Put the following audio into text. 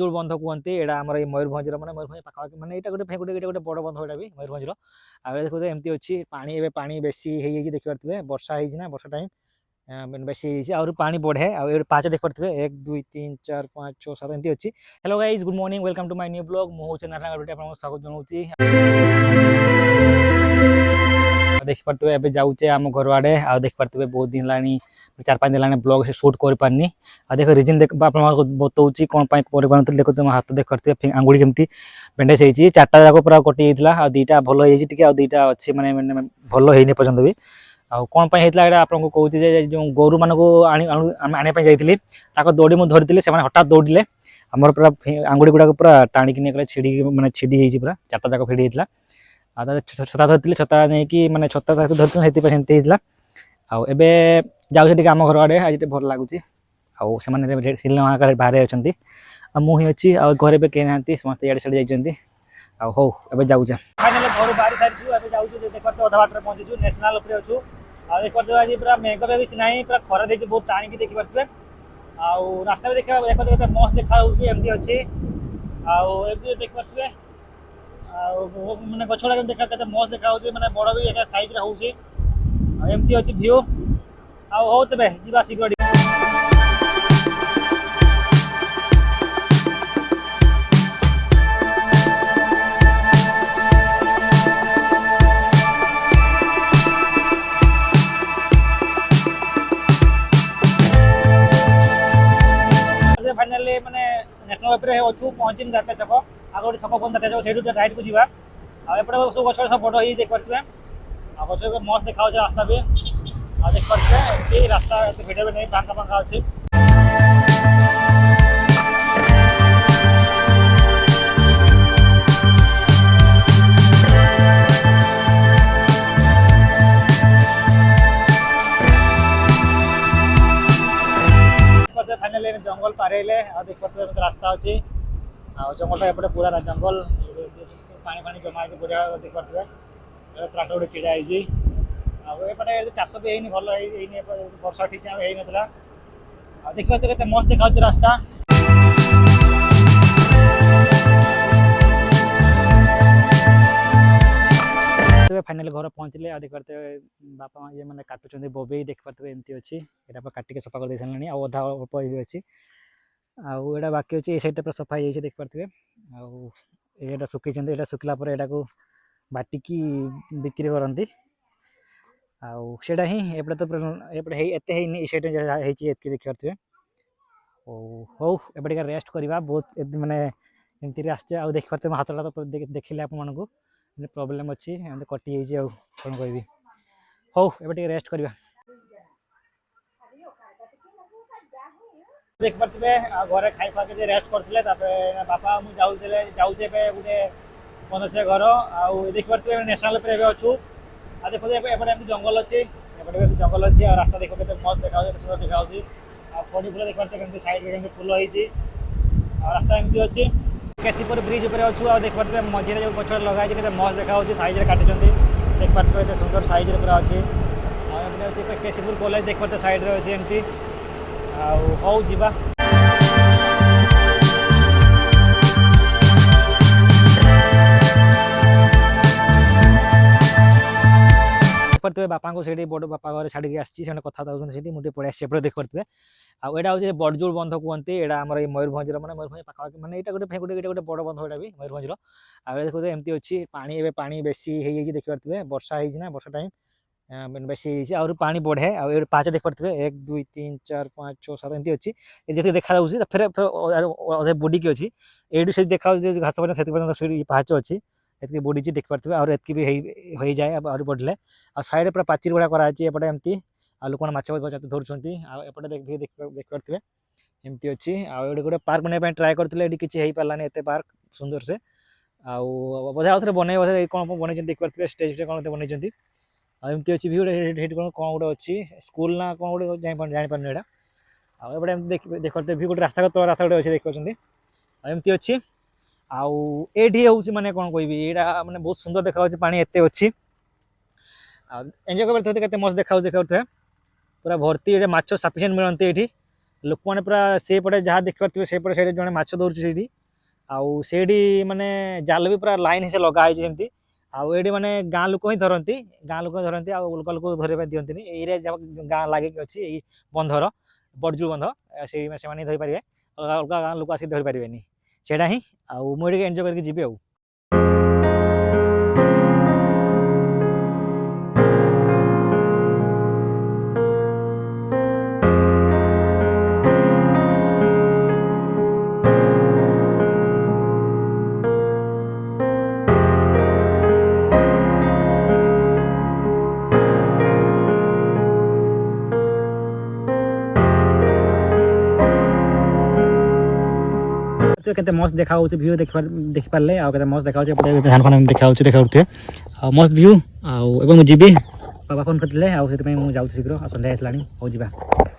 जोड़ बंध कहते यहाँ आम मयूरभंज मैंने मयूरभंज पाखापाखि मैंने यहाँ गोटे गोटे गोटे बड़ बंध यहाँ भी मयूरभंज देखो एमती अच्छी पानी बेसी देखी पारे वर्षा होना वर्षा टाइम बेसी आउर पानी बढ़े आउ पाँच देख पारे 1 2 3 4 5 6 7 एमती अच्छी। Hello guys good morning welcome to my new blog मुझे नारायण स्वागत जनाऊँ देख पारे ए जाऊे आम घर आड़े आ देख पारे बहुत दिन लानी 4-5 दिन ब्लॉग से शूट कर पारनी आ देख रिजन देख बताऊँ कौन पानी देखो तुम हाथ देख पारे आंगुड़ी केमती बेंडेज होती 4टा जाक पूरा कटि जाता आ 2टा भल हो 2टा अच्छी माने भल होनी पर्यटन भी आ कौन होता है आपको कहूँ जो गोरु मानक आने जाइली दौड़ी मुझे धरी से हठात दौड़े आमर पूरा आंगुड़ी गुड़ाक पूरा टाणिक नहीं छिड़ी मैंने छिड़ी पूरा 4टा जाक फिड़ी जाता छता धरती छता नहीं कि मैंने छता धरती आबे जाऊँ आम घर आड़े आज भल लगुच आने बाहर अच्छा मुझे अच्छी घर पे कहीं ना समस्त इे साइड जाइए हौ ए जाऊे फाइनाली घर बाहरी सारी जाऊँ देख पारे अधा बाट पहुँचू नेशनल अच्छू देख पारे आज पूरा मेघ भी ना पूरा खरा देखिए बहुत टाणी देखी पारे रास्ता भी देखा देखते मस्त देखा एमती अच्छी आमती देख पारे मैंने गछड़ा देखा मस्त देखा मैंने बड़ भी सैज होमती अच्छी भ्यू आउ तेज जा शीघ्र फाइनाली मैंने नेशनल पे अच्छू पहुँची दाता छक आगे गोटे छक फोन दाता छक से राइट को जावा एपटे सब गछ सब बड़ हो देख पारे गछ मस्त देखा रास्ता भी देख पारे रास्ता भिड़ भी नहीं फांका फांका अच्छे फाइनाली जंगल पारे देख पारे रास्ता अच्छी जंगल एपटे पूरा जंगल पानी पानी जमा है बढ़िया देख पारे ट्राक्टर गोटे छिड़ा होपटे चाष भी है भल वर्षा ठीक टाइम होता देख पारे के मस्त देखा रास्ता फाइनाली घर पहुँचले देख पारे बापा ये मैंने काटुच्च बोबे देख पारे एमती अच्छी यहाँ काटिक सफा कर सारे अधा अल्प अच्छी आटा बाकी अच्छी ये साइड पूरा सफा हो देख पारे आटा सुखी यहाँ सुखला यहाँ को बाटिकी बिक्री करती आटा ही एपटे तो एपटे एत सैड देखी पारे हौ एपटे रेस्ट करवा बहुत मानने एमती आसचे आ देख पारे हाथटा तो देखिले आपको प्रॉब्लम अच्छी कटि जाइए कौन कह हौ ए रेस्ट करवा देख पारे घरे खाई खुआ के रेस्ट करते बापा मुझे जाऊे गोटे मदस्य घर आउ देख पारे नेशनल पे अच्छू आ देखो एपटे जंगल अच्छी एपटे जंगल अच्छी रास्ता देखो के मस्त देखा सुंदर देखा फड़ी फूल देख पारे सैड फूल होती रास्ता एमती अच्छी केसीपुर ब्रिज उपर अच्छू आ देख पारे मझे जो गछ लगाई मस्त देखा सैज काटी देख पारे सुंदर सैज पूरा अच्छी अच्छे केसीपुर कॉलेज देख पारे साइड रे अच्छी एमती हौ जीवा पारे बापा को से बड़ बापा घर छाड़ी आसी कथा मुझे पड़े आसे देख पारे आटा हूँ बड़जोड़ बंध कहते यहाँ आम मयूरभंज मैंने मयूरभंज पाखापाखि मैंने यहाँ गोटे गोटे गोटे बड़ बंध यहाँ भी मयूरभंज देखो एमती अच्छी पानी बेसी देखी पारे वर्षा होना वर्षा टाइम बेसी आउर पानी बढ़े आउ पाँच देख पारे 1 2 3 4 5 6 7 एमती अच्छी ये देखा फिर अधे बुड़ी की अच्छी ये से देखा घास से पाँच अच्छी ये बुड़ी देख पारे और एतकी भी हो जाए आउर बढ़ले आ साइड पूरा पाचिर गुड़ा कराई एपटे एमती आ लोक माछ धरुंच आउटे देख पारे एमती अच्छी आउ गोटे पार्क बनवाई ट्राए करते किसी हो पारानी एत पार्क सुंदर से आउ बोधे आउ थे बन बोधे कौन बन देख पारे स्टेज कौन बनई एमती अच्छी भ्यू कौन गोटे अच्छी स्कूल ना कौन गोटे जापार यहाँ आउटे देख पारे भ्यू गोटे रास्ता रास्ता गोटे अच्छे देख पारे एमती अच्छी आउ ये हूँ मैंने कौन कह यहाँ मैंने बहुत सुंदर देखा पानी एत अच्छी एंजॉय कर मस्त देखा पूरा भर्ती ये माछ सफिसीयंट मिलती ये लोक मैंने पूरा सेपटे जहाँ देखिपे सेपटे से जड़े माछ धरुच्छे से आउ से माने जाल भी पूरा लाइन से लगाई जमी आउ ये माने गाँ लोक ही धरती गाँ लोक धरती आलगा लोक धरवा दिखती ये गाँ लगे अच्छी बंधर बड़जू बंध से धरी पारे अलग अलग गाँ लोक आसिक धरी पारे सेटा ही आउ मुझे एंजय करके जीवी आउ केते मस्त देखा होचे व्यू देख पारले आ केते मस्त देखा होचे एपटे धान फान देखा होचे देखा उठे आ मस्त व्यू आ एबं जीबी बाबा फोन करथिले आ सेति मैं जाउ शीघ्र आ संध्या आसलानी हो जीबा।